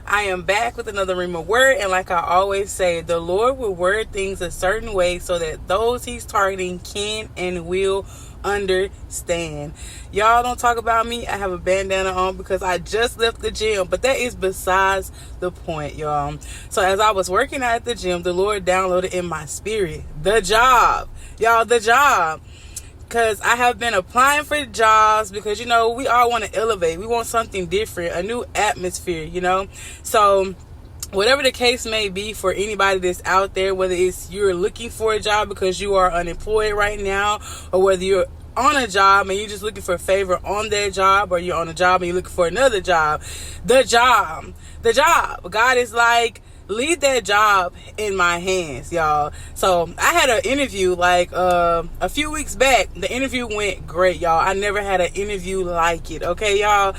I am back with another Rhema word, and like I always say, the Lord will word things a certain way so that those He's targeting can and will understand. Y'all don't talk about me. I have a bandana on because I just left the gym, but that is besides the point, y'all. So as I was working out at the gym, the Lord downloaded in my spirit the job, y'all, the job. Because I have been applying for jobs because, we all want to elevate. We want something different, a new atmosphere, So whatever the case may be for anybody that's out there, whether it's you're looking for a job because you are unemployed right now, or whether you're on a job and you're just looking for a favor on that job, or you're on a job and you're looking for another job, the job. God is like, leave that job in my hands, y'all. So I had an interview a few weeks back. The interview went great, y'all. I never had an interview like it. Okay, y'all.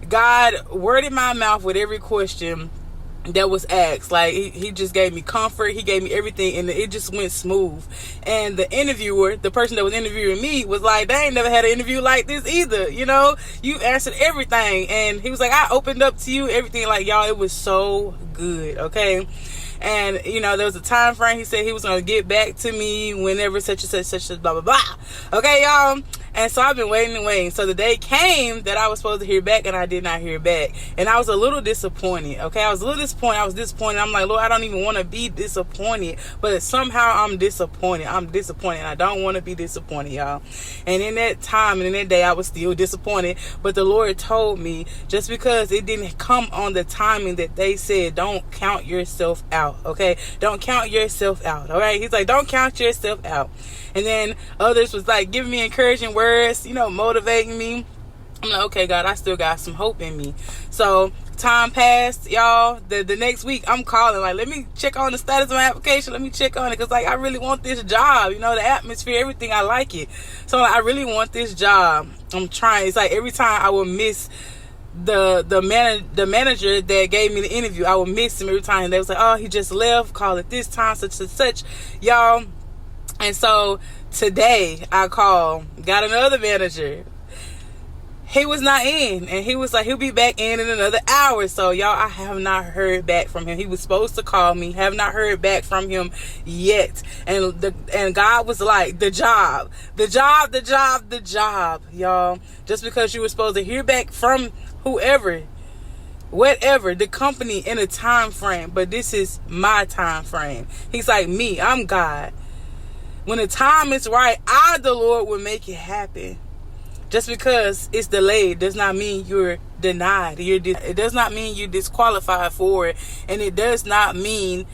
God worded my mouth with every question that was asked. Like he just gave me comfort. He gave me everything, and it just went smooth. And the interviewer, the person that was interviewing me, was like, they ain't never had an interview like this either. You answered everything. And he was like, I opened up to you, everything. Like, y'all, it was so good. Okay. And, there was a time frame. He said he was going to get back to me whenever such and such, blah, blah, blah. Okay, y'all. And so I've been waiting. So the day came that I was supposed to hear back, and I did not hear back. And I was a little disappointed. Okay, I was disappointed. I'm like, Lord, I don't even want to be disappointed. But somehow I'm disappointed. And I don't want to be disappointed, y'all. And in that time and in that day, I was still disappointed. But the Lord told me, just because it didn't come on the timing that they said, don't count yourself out. Okay, don't count yourself out. All right, He's like, don't count yourself out. And then others was like giving me encouraging words, motivating me. I'm like, okay, God, I still got some hope in me. So time passed, y'all. The next week I'm calling, like, let me check on the status of my application. Let me check on it, because I really want this job. The atmosphere, everything, I like it. So I really want this job. I'm trying. It's like every time I will miss the manager that gave me the interview, I would miss him every time. And they was like, oh, he just left, call it this time, such and such, y'all. And so today I got another manager. He was not in, and he was like, he'll be back in another hour. So y'all, I have not heard back from him. He was supposed to call me, have not heard back from him yet. And God was like, the job, y'all. Just because you were supposed to hear back from whoever, whatever, the company in a time frame, but this is my time frame. He's like, I'm God. When the time is right, the Lord, will make it happen. Just because it's delayed does not mean you're denied. It does not mean you're disqualified for it. And it does not mean,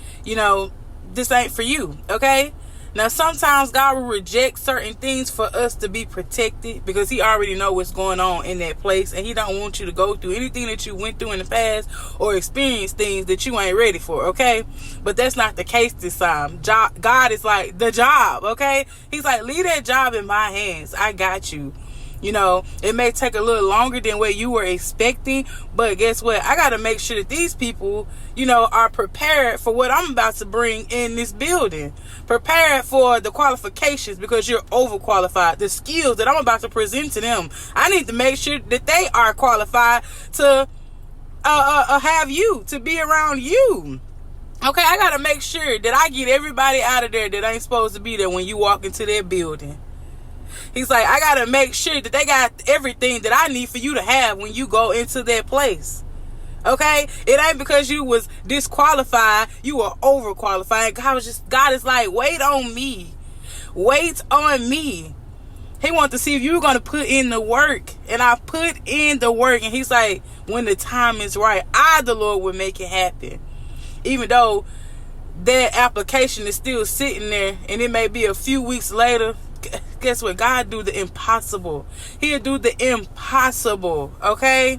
this ain't for you. Okay? Now, sometimes God will reject certain things for us to be protected, because He already know what's going on in that place, and He don't want you to go through anything that you went through in the past or experience things that you ain't ready for, okay? But that's not the case this time. God is like, the job, okay? He's like, leave that job in my hands. I got you. It may take a little longer than what you were expecting, but guess what? I got to make sure that these people, are prepared for what I'm about to bring in this building. Prepared for the qualifications, because you're overqualified. The skills that I'm about to present to them, I need to make sure that they are qualified to have you, to be around you. Okay, I got to make sure that I get everybody out of there that ain't supposed to be there when you walk into their building. He's like, I got to make sure that they got everything that I need for you to have when you go into that place. Okay? It ain't because you was disqualified, you were overqualified. God is like, wait on me. Wait on me. He wants to see if you're going to put in the work. And I put in the work. And He's like, when the time is right, the Lord, will make it happen. Even though that application is still sitting there, and it may be a few weeks later, guess what? God do the impossible. He'll do the impossible, okay?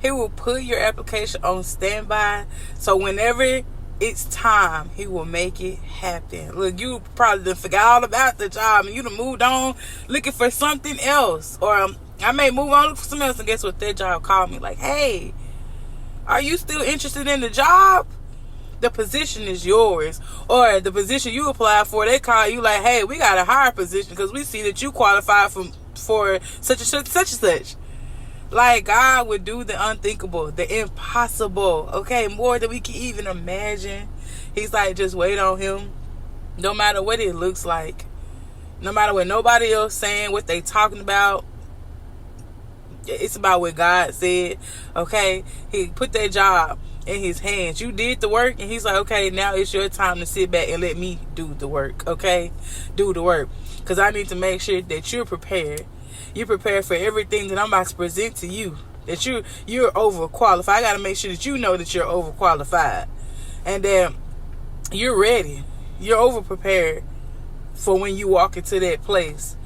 He will put your application on standby, so whenever it's time, He will make it happen. Look, you probably done forgot all about the job, and you done moved on looking for something else. Or I may move on looking for something else, and guess what? That job called me like, hey, are you still interested in the job? The position is yours. Or the position you applied for, they call you like, hey, we got a higher position because we see that you qualified for such and such, such and such. Like, God would do the unthinkable, the impossible, okay? More than we can even imagine. He's like, just wait on him. No matter what it looks like. No matter what nobody else saying, what they talking about. It's about what God said, okay? He put that job in his hands. You did the work, and he's like, okay, now it's your time to sit back and let me do the work, okay? Do the work. Because I need to make sure that you're prepared. You're prepared for everything that I'm about to present to you. That you're overqualified. I got to make sure that you know that you're overqualified. And that you're ready. You're overprepared for when you walk into that place.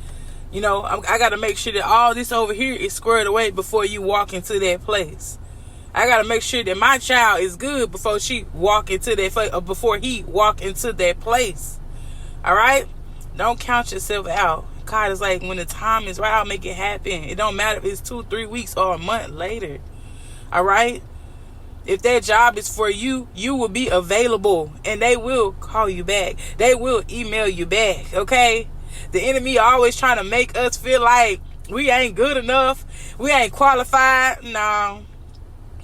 You know, I got to make sure that all this over here is squared away before you walk into that place. I got to make sure that my child is good before she walk into that place, or before he walk into that place. All right? Don't count yourself out. God is like, when the time is right, I'll make it happen. It don't matter if it's 2-3 weeks or a month later. All right? If that job is for you, you will be available, and they will call you back. They will email you back, okay? The enemy always trying to make us feel like we ain't good enough. We ain't qualified. No,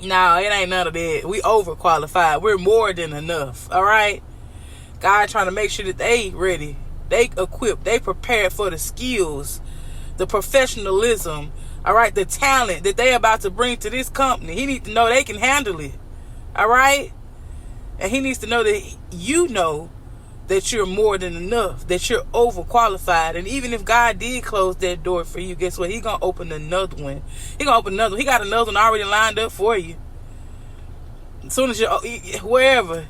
it ain't none of that. We overqualified. We're more than enough, all right? God trying to make sure that they ready. They equipped. They prepared for the skills, the professionalism, all right, the talent that they about to bring to this company. He needs to know they can handle it, all right? And he needs to know that you know that you're more than enough, that you're overqualified. And even if God did close that door for you, guess what? He's going to open another one. He got another one already lined up for you. As soon as you're, wherever,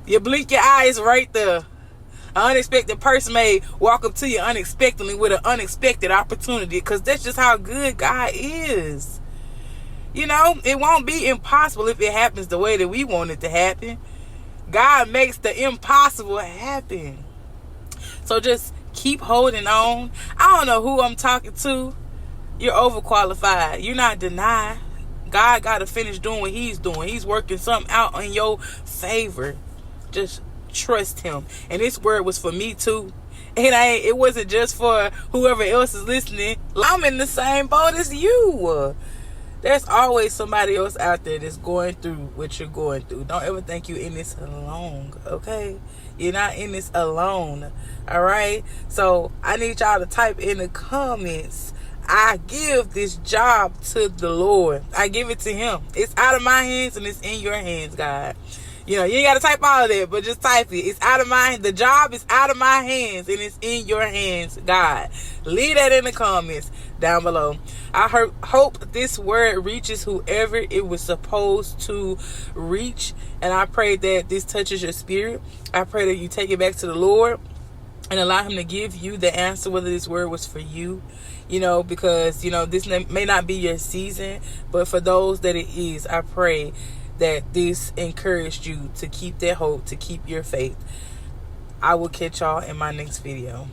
you blink your eyes right there. An unexpected person may walk up to you unexpectedly with an unexpected opportunity, because that's just how good God is. You know, it won't be impossible if it happens the way that we want it to happen. God makes the impossible happen. So just keep holding on. I don't know who I'm talking to. You're overqualified. You're not denied. God got to finish doing what he's doing. He's working something out in your favor. Just trust him. And this word was for me too. It wasn't just for whoever else is listening. I'm in the same boat as you. There's always somebody else out there that's going through what you're going through. Don't ever think you're in this alone, okay? You're not in this alone, all right? So I need y'all to type in the comments, I give this job to the Lord. I give it to him. It's out of my hands and it's in your hands, God. You know, you ain't got to type all of that, but just type it. It's out of my, the job is out of my hands and it's in your hands, God. Leave that in the comments down below. I hope this word reaches whoever it was supposed to reach. And I pray that this touches your spirit. I pray that you take it back to the Lord and allow him to give you the answer, whether this word was for you. You know, because, you know, this may not be your season, but for those that it is, I pray that this encouraged you to keep that hope, to keep your faith. I will catch y'all in my next video.